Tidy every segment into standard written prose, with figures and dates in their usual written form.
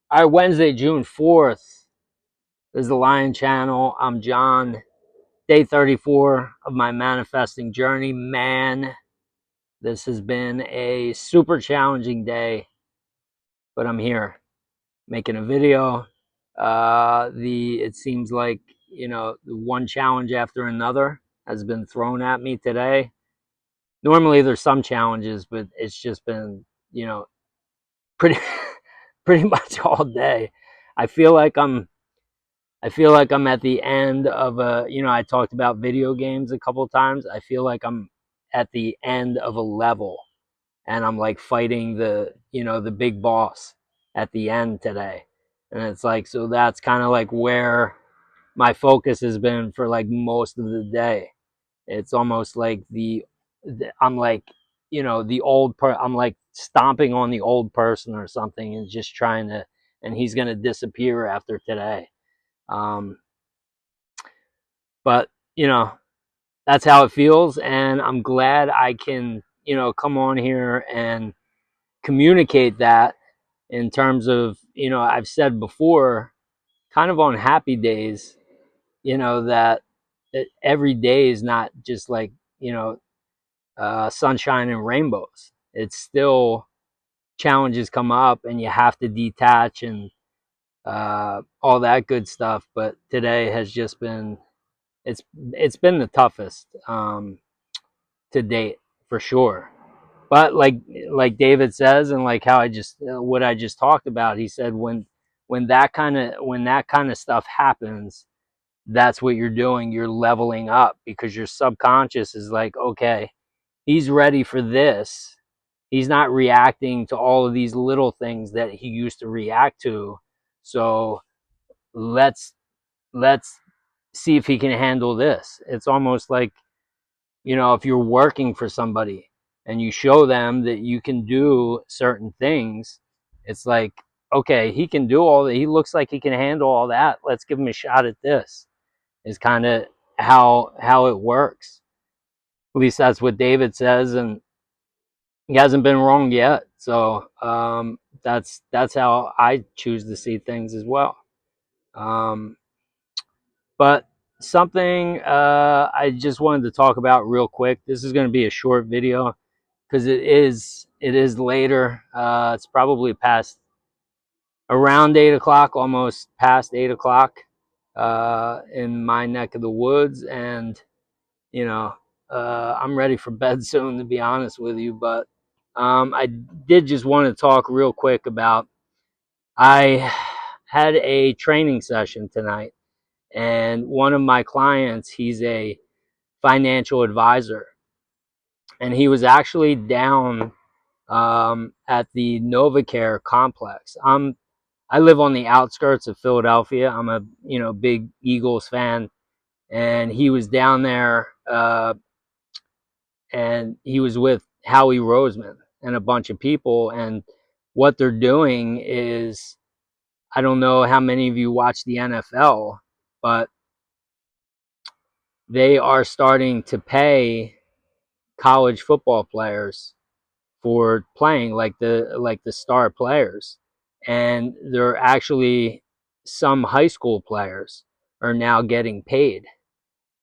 All right, Wednesday, June 4th. This is the Lion Channel. I'm John. Day 34 of my manifesting journey. Man, this has been a super challenging day, but I'm here making a video. It seems like, the one challenge after another has been thrown at me today. Normally there's some challenges, but it's just been, pretty pretty much all day. I feel like I'm I feel like I'm at the end of I talked about video games a couple of times. I feel like I'm at the end of a level and I'm like fighting the big boss at the end today. And it's like, so that's kind of like where my focus has been for like most of the day. It's almost like I'm like, I'm like stomping on the old person or something and just trying to, and he's going to disappear after today. Um, but that's how it feels, and I'm glad I can come on here and communicate that in terms of, I've said before, kind of on happy days, that every day is not just like sunshine and rainbows. It's still challenges come up and you have to detach and all that good stuff, but today has just been, it's been the toughest to date for sure. But like David says, and like how what I just talked about, he said when that kind of stuff happens, that's what you're doing. You're leveling up because your subconscious is like, okay, he's ready for this. He's not reacting to all of these little things that he used to react to. So let's let's see if he can handle this. It's almost like, if you're working for somebody and you show them that you can do certain things, it's like, okay, he can do all that. He looks like he can handle all that. Let's give him a shot at this. Is kind of how it works. At least that's what David says, and he hasn't been wrong yet. So that's how I choose to see things as well. Um, But something I just wanted to talk about real quick. This is going to be a short video because it is later. It's probably past around 8 o'clock, almost past 8 o'clock in my neck of the woods, and you know I'm ready for bed soon, to be honest with you. But I did just want to talk real quick about, I had a training session tonight, and one of my clients, he's a financial advisor, and he was actually down at the NovaCare complex. I live on the outskirts of Philadelphia. I'm a big Eagles fan, and he was down there, and he was with Howie Roseman and a bunch of people. And what they're doing is, I don't know how many of you watch the NFL, but they are starting to pay college football players for playing, like the star players. And they're actually, some high school players are now getting paid.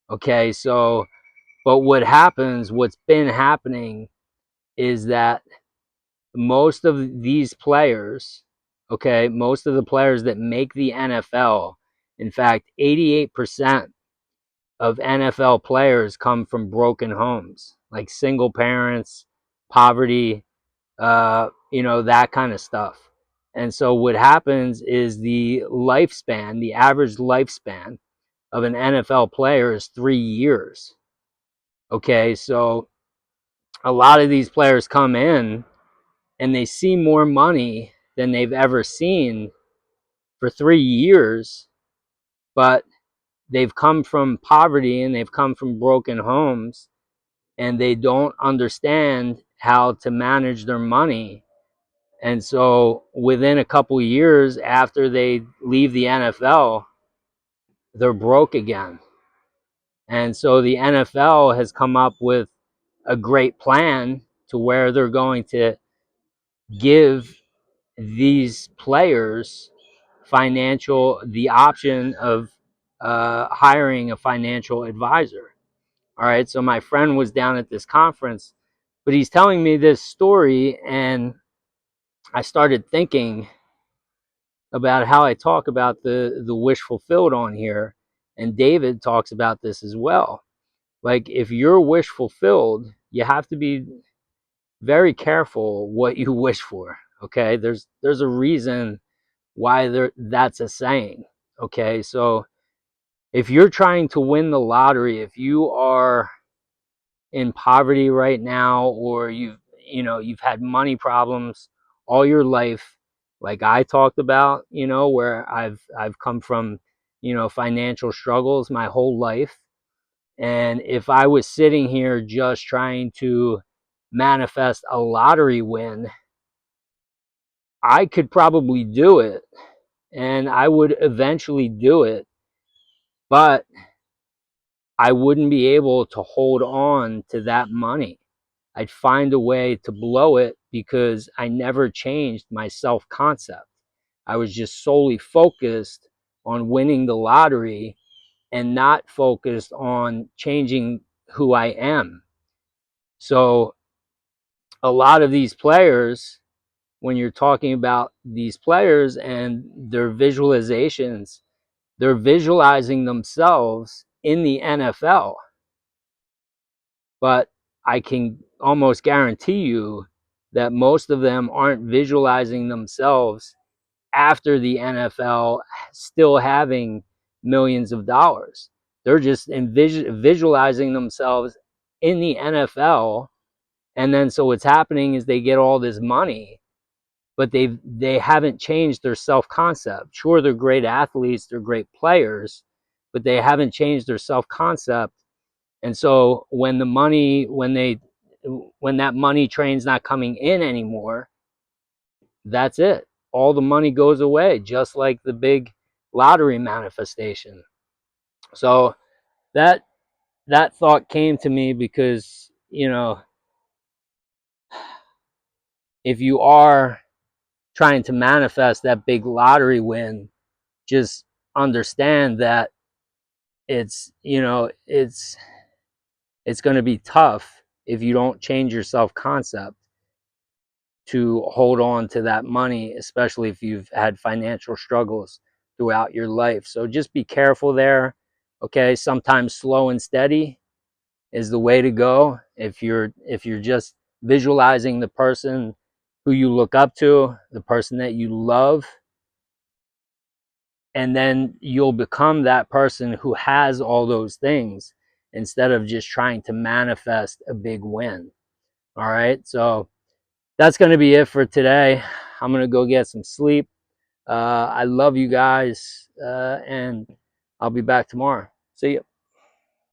Okay, so but what's been happening is that most of these players, okay, most of the players that make the NFL, in fact 88% of NFL players come from broken homes, like single parents, poverty, that kind of stuff. And so what happens is the average lifespan of an NFL player is 3 years. Okay, so a lot of these players come in and they see more money than they've ever seen for 3 years, but they've come from poverty and they've come from broken homes, and they don't understand how to manage their money. And so within a couple years after they leave the NFL, they're broke again. And so the NFL has come up with a great plan to where they're going to give these players the option of hiring a financial advisor. All right, so my friend was down at this conference, but he's telling me this story, and I started thinking about how I talk about the wish fulfilled on here, and David talks about this as well. Like, if your wish fulfilled, you have to be very careful what you wish for. Okay, there's a reason why that's a saying. Okay, so if you're trying to win the lottery, if you are in poverty right now, or you've had money problems all your life, like I talked about, where I've come from, financial struggles my whole life. And if I was sitting here just trying to manifest a lottery win, I could probably do it, and I would eventually do it, but I wouldn't be able to hold on to that money. I'd find a way to blow it because I never changed my self-concept. I was just solely focused on winning the lottery and not focused on changing who I am. So a lot of these players, when you're talking about these players and their visualizations, they're visualizing themselves in the NFL. But I can almost guarantee you that most of them aren't visualizing themselves after the NFL still having millions of dollars. They're just visualizing themselves in the NFL. And then so what's happening is they get all this money, but they haven't changed their self-concept. Sure, they're great athletes, they're great players, but they haven't changed their self-concept. And so when that money train's not coming in anymore, that's it. All the money goes away, just like the big lottery manifestation. So that that thought came to me because, if you are trying to manifest that big lottery win, just understand that it's going to be tough if you don't change your self-concept to hold on to that money, especially if you've had financial struggles throughout your life. So just be careful there. Okay, sometimes slow and steady is the way to go. If you're just visualizing the person who you look up to, the person that you love, and then you'll become that person who has all those things instead of just trying to manifest a big win. All right, so that's going to be it for today. I'm going to go get some sleep. I love you guys, and I'll be back tomorrow. See you.